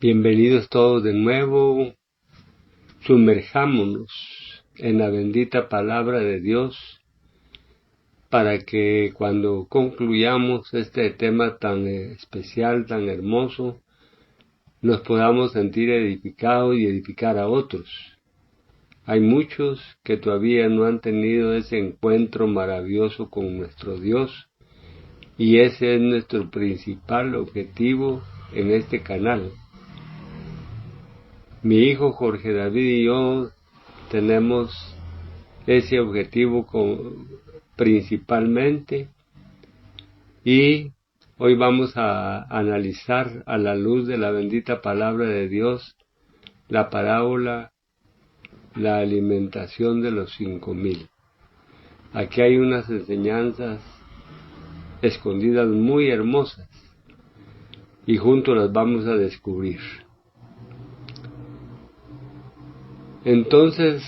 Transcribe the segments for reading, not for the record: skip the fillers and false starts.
Bienvenidos todos de nuevo. Sumerjámonos en la bendita palabra de Dios para que cuando concluyamos este tema tan especial, tan hermoso, nos podamos sentir edificados y edificar a otros. Hay muchos que todavía no han tenido ese encuentro maravilloso con nuestro Dios, y ese es nuestro principal objetivo en este canal. Mi hijo Jorge David y yo tenemos ese objetivo principalmente, y hoy vamos a analizar a la luz de la bendita palabra de Dios la parábola, la alimentación de los 5,000. Aquí hay unas enseñanzas escondidas muy hermosas y juntos las vamos a descubrir. Entonces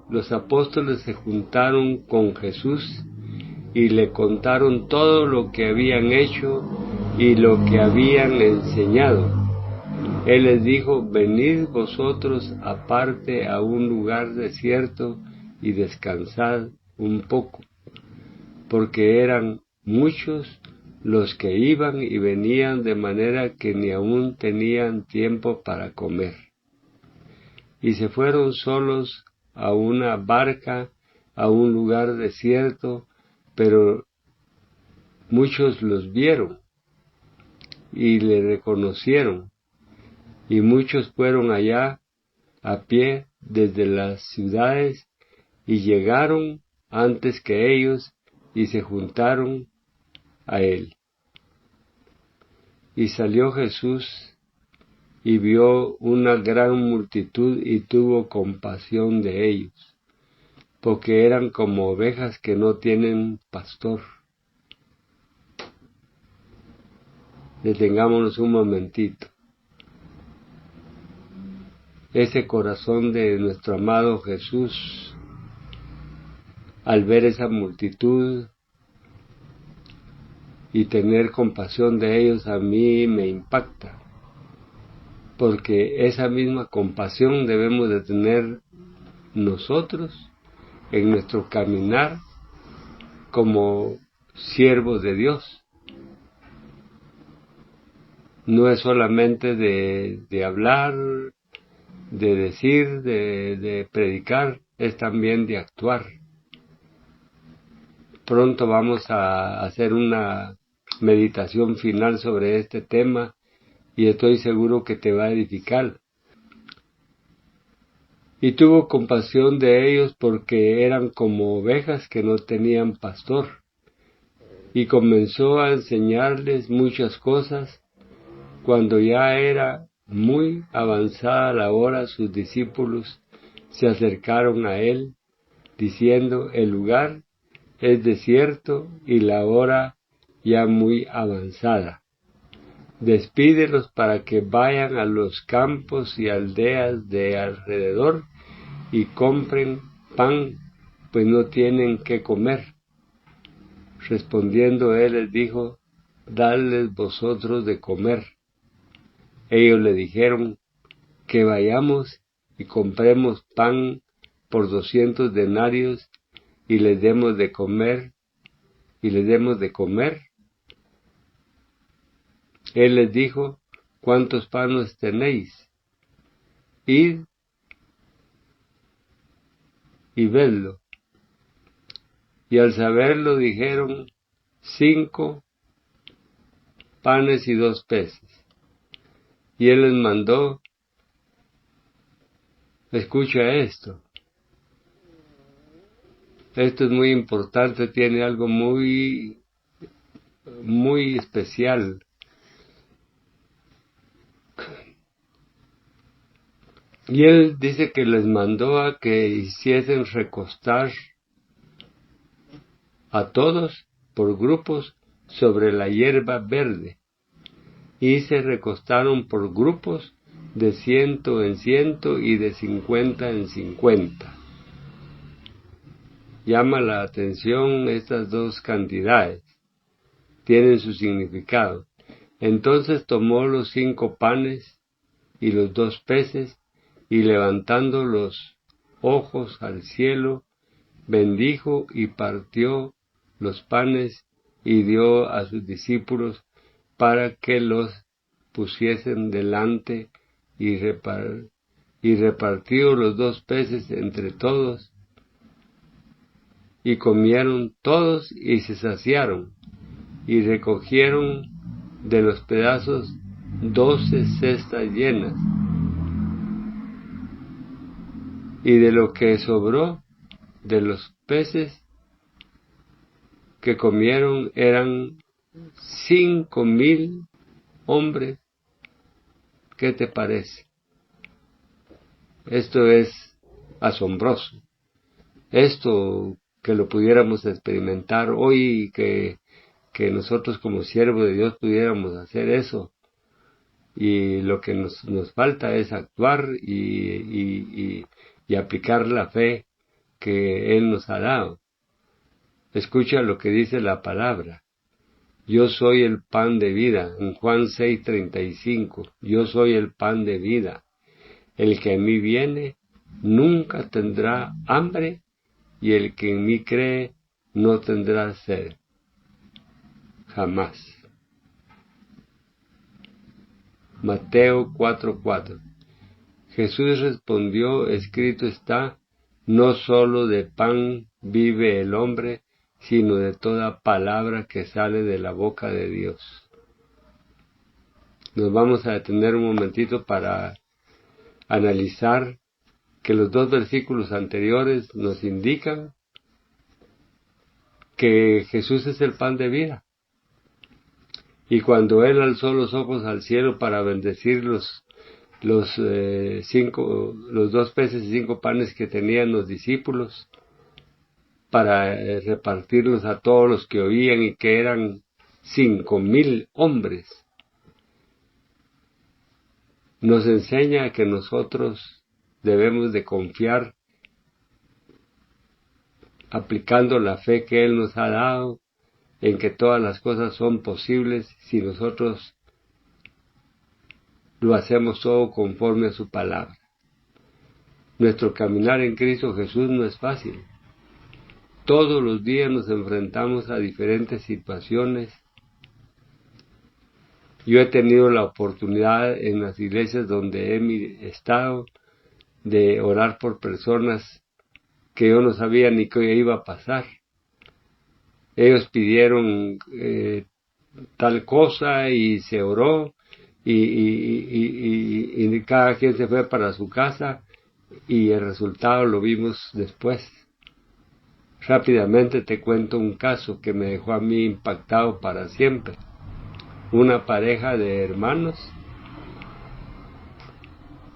los apóstoles se juntaron con Jesús y le contaron todo lo que habían hecho y lo que habían enseñado. Él les dijo: venid vosotros aparte a un lugar desierto y descansad un poco, porque eran muchos los que iban y venían, de manera que ni aún tenían tiempo para comer. Y se fueron solos a una barca, a un lugar desierto, pero muchos los vieron y le reconocieron, y muchos fueron allá a pie desde las ciudades y llegaron antes que ellos y se juntaron a él. Y salió Jesús y vio una gran multitud y tuvo compasión de ellos, porque eran como ovejas que no tienen pastor. Detengámonos un momentito. Ese corazón de nuestro amado Jesús, al ver esa multitud y tener compasión de ellos, a mí me impacta, porque esa misma compasión debemos de tener nosotros en nuestro caminar como siervos de Dios. No es solamente de hablar, de decir, de predicar, es también de actuar. Pronto vamos a hacer una meditación final sobre este tema y estoy seguro que te va a edificar. Y tuvo compasión de ellos porque eran como ovejas que no tenían pastor, y comenzó a enseñarles muchas cosas. Cuando ya era muy avanzada la hora, sus discípulos se acercaron a él, diciendo: el lugar es desierto y la hora ya muy avanzada. Despídelos para que vayan a los campos y aldeas de alrededor y compren pan, pues no tienen qué comer. Respondiendo él les dijo: dadles vosotros de comer. Ellos le dijeron: que vayamos y compremos pan por 200 denarios y les demos de comer. Él les dijo: ¿cuántos panes tenéis? Id y vedlo. Y al saberlo dijeron: 5 panes y 2 peces. Y él les mandó, escucha esto. Esto es muy importante, tiene algo muy especial. Y él dice que les mandó a que hiciesen recostar a todos por grupos sobre la hierba verde, y se recostaron por grupos de 100 en 100 y de 50 en 50. Llama la atención estas dos cantidades, tienen su significado. Entonces tomó los 5 panes y los 2 peces, y levantando los ojos al cielo, bendijo y partió los panes y dio a sus discípulos para que los pusiesen delante, y repartió los 2 peces entre todos, y comieron todos y se saciaron, y recogieron de los pedazos 12 cestas llenas. Y de lo que sobró de los peces que comieron eran 5,000 hombres. ¿Qué te parece? Esto es asombroso. Esto que lo pudiéramos experimentar hoy y que nosotros como siervos de Dios pudiéramos hacer eso. Y lo que nos falta es actuar y aplicar la fe que Él nos ha dado. Escucha lo que dice la palabra. Yo soy el pan de vida, en Juan 6:35. Yo soy el pan de vida. El que a mí viene nunca tendrá hambre, y el que en mí cree no tendrá sed. Jamás. Mateo 4:4. Jesús respondió, escrito está, no sólo de pan vive el hombre, sino de toda palabra que sale de la boca de Dios. Nos vamos a detener un momentito para analizar que los 2 versículos anteriores nos indican que Jesús es el pan de vida. Y cuando Él alzó los ojos al cielo para bendecir los 2 peces y 5 panes que tenían los discípulos, para repartirlos a todos los que oían, y que eran 5,000 hombres, nos enseña que nosotros debemos de confiar, aplicando la fe que Él nos ha dado, en que todas las cosas son posibles si nosotros lo hacemos todo conforme a su palabra. Nuestro caminar en Cristo Jesús no es fácil. Todos los días nos enfrentamos a diferentes situaciones. Yo he tenido la oportunidad en las iglesias donde he estado de orar por personas que yo no sabía ni qué iba a pasar. Ellos pidieron tal cosa y se oró y cada quien se fue para su casa, y el resultado lo vimos después. Rápidamente te cuento un caso que me dejó a mí impactado para siempre. Una pareja de hermanos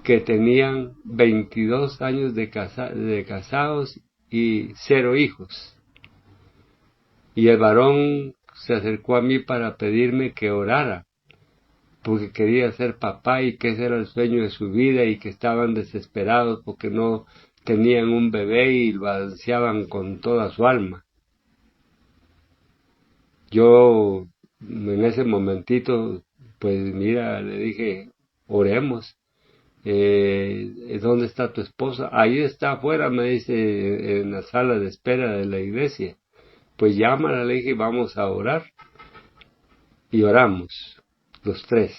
que tenían 22 años de casados y 0 hijos. Y el varón se acercó a mí para pedirme que orara, porque quería ser papá y que ese era el sueño de su vida, y que estaban desesperados porque no tenían un bebé y lo ansiaban con toda su alma. Yo en ese momentito, pues mira, le dije, oremos. ¿Dónde está tu esposa? Ahí está afuera, me dice, en la sala de espera de la iglesia. Pues llámala, le dije, vamos a orar. Y oramos, los 3.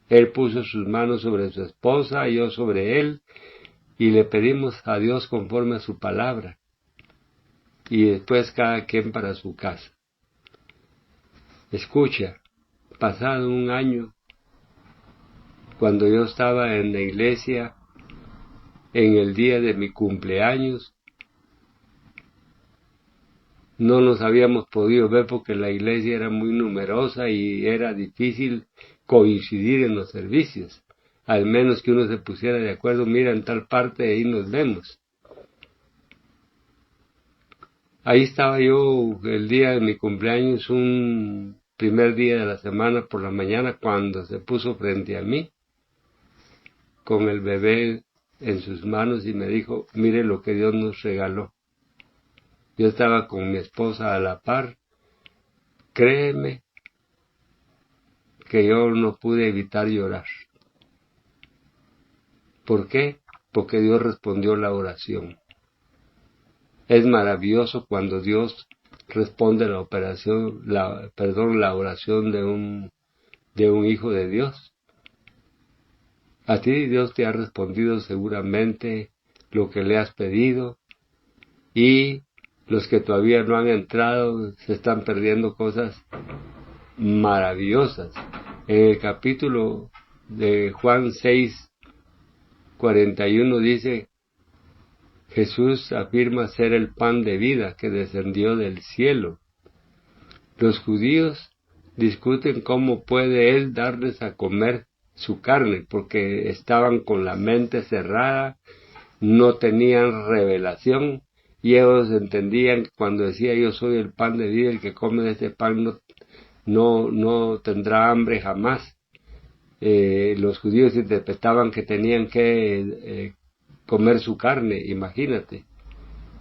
Él puso sus manos sobre su esposa, yo sobre él, y le pedimos a Dios conforme a su palabra. Y después cada quien para su casa. Escucha, pasado un año, cuando yo estaba en la iglesia, en el día de mi cumpleaños, no nos habíamos podido ver porque la iglesia era muy numerosa y era difícil coincidir en los servicios. Al menos que uno se pusiera de acuerdo, mira, en tal parte, ahí nos vemos. Ahí estaba yo el día de mi cumpleaños, un primer día de la semana por la mañana, cuando se puso frente a mí, con el bebé en sus manos, y me dijo, mire lo que Dios nos regaló. Yo estaba con mi esposa a la par. Créeme que yo no pude evitar llorar. ¿Por qué? Porque Dios respondió la oración. Es maravilloso cuando Dios responde la oración de un hijo de Dios. A ti Dios te ha respondido seguramente lo que le has pedido, y los que todavía no han entrado se están perdiendo cosas maravillosas. En el capítulo de Juan 6:41 dice: Jesús afirma ser el pan de vida que descendió del cielo. Los judíos discuten cómo puede Él darles a comer su carne, porque estaban con la mente cerrada, no tenían revelación, y ellos entendían que cuando decía yo soy el pan de vida, el que come de este pan no tendrá hambre jamás. Los judíos interpretaban que tenían que comer su carne, imagínate.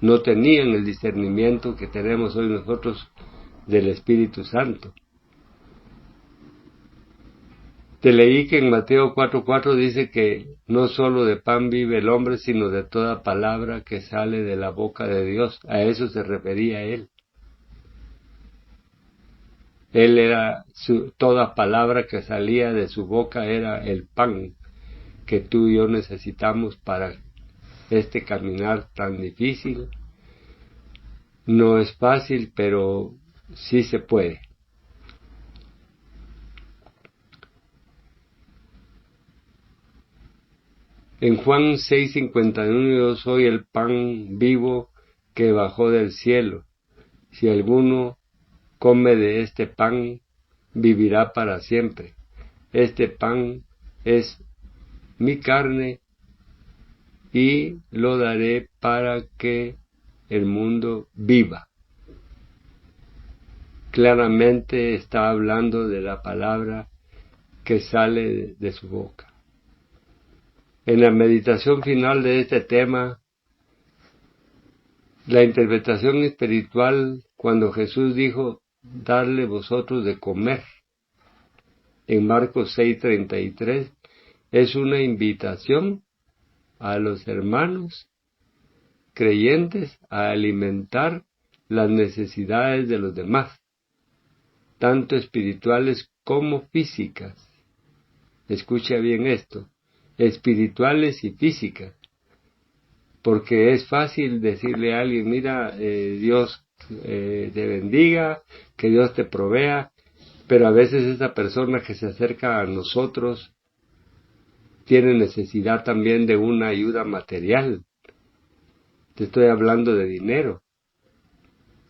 No tenían el discernimiento que tenemos hoy nosotros del Espíritu Santo. Te leí que en Mateo 4:4 dice que no solo de pan vive el hombre, sino de toda palabra que sale de la boca de Dios. A eso se refería él. Él era, toda palabra que salía de su boca era el pan que tú y yo necesitamos para este caminar tan difícil. No es fácil, pero sí se puede. En Juan 6:51, yo soy el pan vivo que bajó del cielo. Si alguno come de este pan, vivirá para siempre. Este pan es mi carne y lo daré para que el mundo viva. Claramente está hablando de la palabra que sale de su boca. En la meditación final de este tema, la interpretación espiritual, cuando Jesús dijo, darle vosotros de comer, en Marcos 6:33, es una invitación a los hermanos creyentes a alimentar las necesidades de los demás, tanto espirituales como físicas. Escucha bien esto, espirituales y físicas, porque es fácil decirle a alguien, mira, Dios te bendiga, que Dios te provea, pero a veces esa persona que se acerca a nosotros tiene necesidad también de una ayuda material. Te estoy hablando de dinero.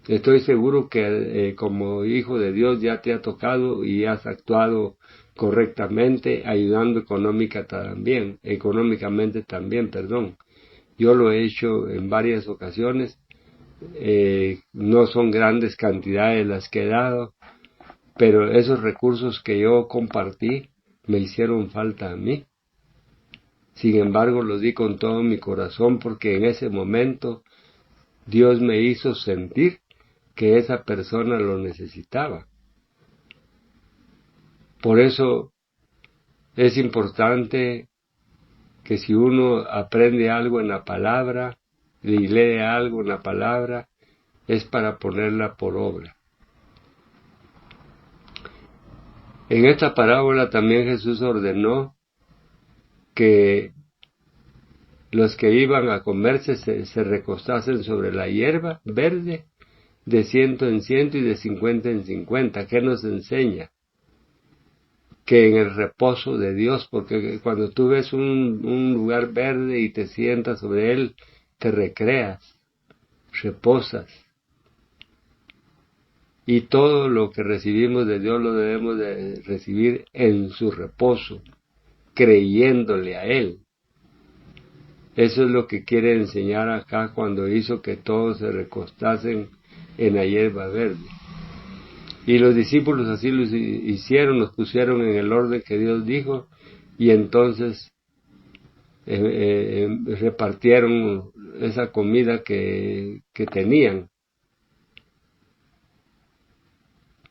Estoy seguro que como hijo de Dios ya te ha tocado y has actuado correctamente, ayudando económicamente también. Yo lo he hecho en varias ocasiones, no son grandes cantidades las que he dado, pero esos recursos que yo compartí me hicieron falta a mí. Sin embargo, lo di con todo mi corazón porque en ese momento Dios me hizo sentir que esa persona lo necesitaba. Por eso es importante que si uno aprende algo en la palabra y lee algo en la palabra, es para ponerla por obra. En esta parábola también Jesús ordenó que los que iban a comerse se recostasen sobre la hierba verde de 100 en 100 y de 50 en 50. ¿Qué nos enseña? Que en el reposo de Dios, porque cuando tú ves un lugar verde y te sientas sobre él, te recreas, reposas. Y todo lo que recibimos de Dios lo debemos de recibir en su reposo, creyéndole a Él. Eso es lo que quiere enseñar acá cuando hizo que todos se recostasen en la hierba verde. Y los discípulos así lo hicieron, los pusieron en el orden que Dios dijo, y entonces repartieron esa comida que tenían.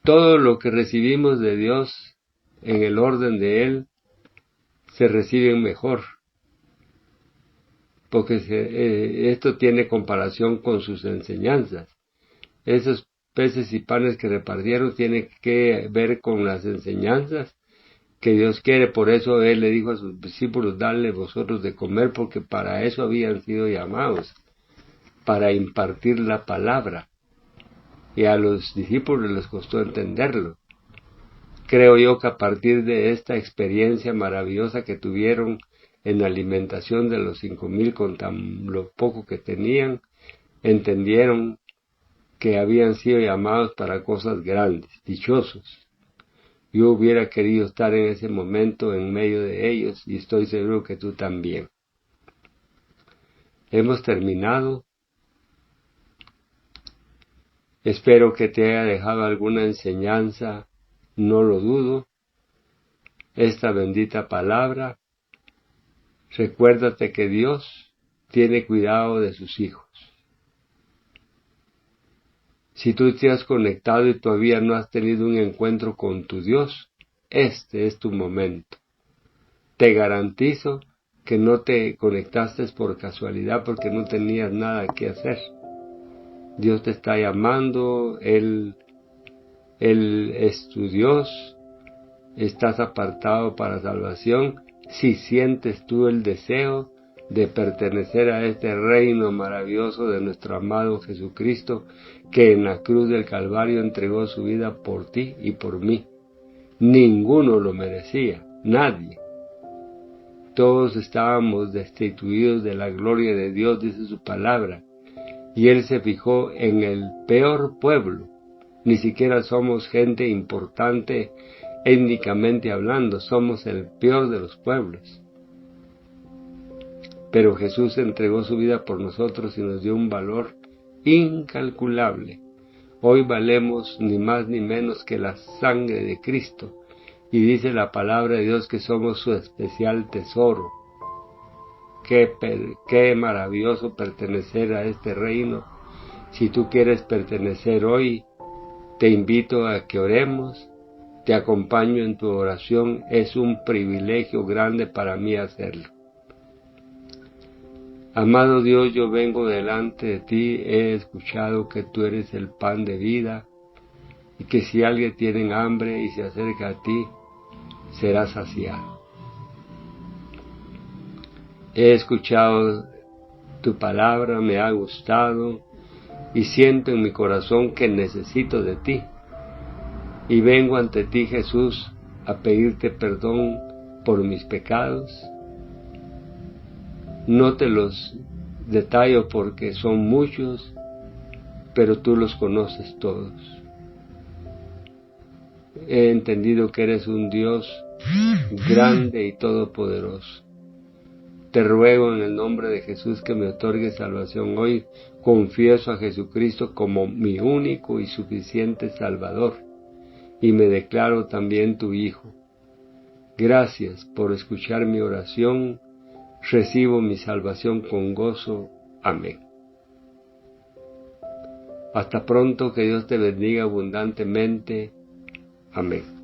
Todo lo que recibimos de Dios en el orden de Él se recibe mejor. porque esto tiene comparación con sus enseñanzas. Esos peces y panes que repartieron tienen que ver con las enseñanzas que Dios quiere. Por eso Él le dijo a sus discípulos, dadle vosotros de comer, porque para eso habían sido llamados, para impartir la palabra. Y a los discípulos les costó entenderlo. Creo yo que a partir de esta experiencia maravillosa que tuvieron en la alimentación de los 5,000 con tan lo poco que tenían, entendieron que habían sido llamados para cosas grandes, dichosos. Yo hubiera querido estar en ese momento en medio de ellos y estoy seguro que tú también. Hemos terminado. Espero que te haya dejado alguna enseñanza, no lo dudo. Esta bendita palabra, recuérdate que Dios tiene cuidado de sus hijos. Si tú te has conectado y todavía no has tenido un encuentro con tu Dios, este es tu momento. Te garantizo que no te conectaste por casualidad porque no tenías nada que hacer. Dios te está llamando, Él es tu Dios, estás apartado para salvación. Si sientes tú el deseo de pertenecer a este reino maravilloso de nuestro amado Jesucristo, que en la cruz del Calvario entregó su vida por ti y por mí. Ninguno lo merecía, nadie. Todos estábamos destituidos de la gloria de Dios, dice su palabra, y Él se fijó en el peor pueblo. Ni siquiera somos gente importante étnicamente hablando, somos el peor de los pueblos. Pero Jesús entregó su vida por nosotros y nos dio un valor incalculable. Hoy valemos ni más ni menos que la sangre de Cristo. Y dice la palabra de Dios que somos su especial tesoro. Qué maravilloso pertenecer a este reino. Si tú quieres pertenecer hoy, te invito a que oremos. Te acompaño en tu oración. Es un privilegio grande para mí hacerlo. Amado Dios, yo vengo delante de ti. He escuchado que tú eres el pan de vida y que si alguien tiene hambre y se acerca a ti, será saciado. He escuchado tu palabra, me ha gustado y siento en mi corazón que necesito de ti. Y vengo ante ti, Jesús, a pedirte perdón por mis pecados. No te los detallo porque son muchos, pero tú los conoces todos. He entendido que eres un Dios grande y todopoderoso. Te ruego en el nombre de Jesús que me otorgue salvación hoy. Confieso a Jesucristo como mi único y suficiente Salvador y me declaro también tu Hijo. Gracias por escuchar mi oración. Recibo mi salvación con gozo. Amén. Hasta pronto, que Dios te bendiga abundantemente. Amén.